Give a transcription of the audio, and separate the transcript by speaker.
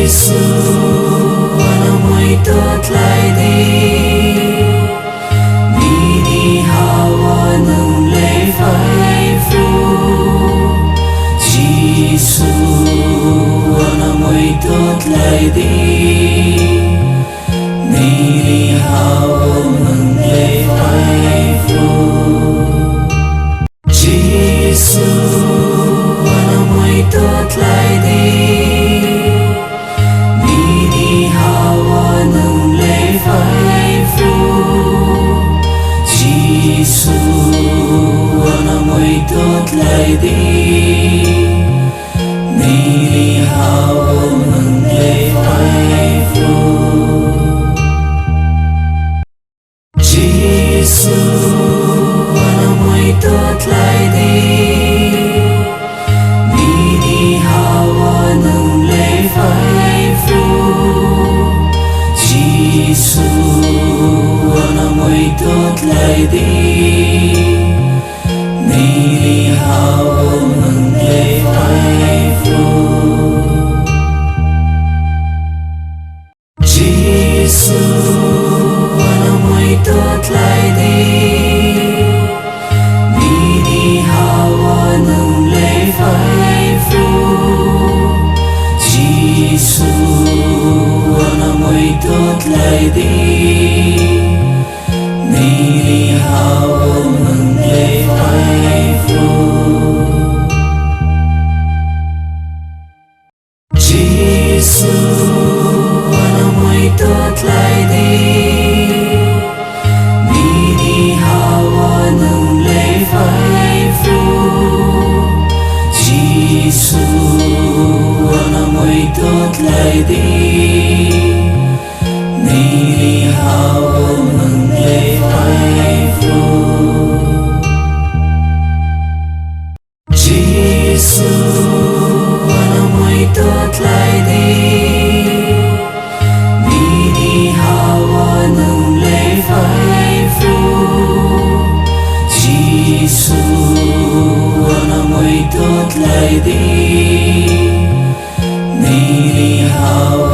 Speaker 1: Giêsu ana mai tot lai đi mi đi hawa nung lê phai phu Giêsu ana mai tot lai đi mi đi hawa nung lê phai phu Giêsu ana mai tot lai đi Giêsu ana mai tot lai đi mi đi hawa nung lê phai phu Giêsu ana mai tot lai đi mi đi hawa nung lê phai phu Giêsu ana mai tot lai đi mi đi hawa nung lê phai phu Giêsu ana mai tot lai đi mi đi hawa nung lê phai phu Giêsu ana mai tot lai đi mi đi hawa nung lê phai phu Giêsu ana mai tot lai đi mi đi hawa nung lê phai phu Giêsu ana mai tot lai đi mi đi hawa nung lê phai phu Giêsu ana mai tot lai đi mi đi hawa nung lê phai phu Giêsu ana mai tot lai đi mi đi hawa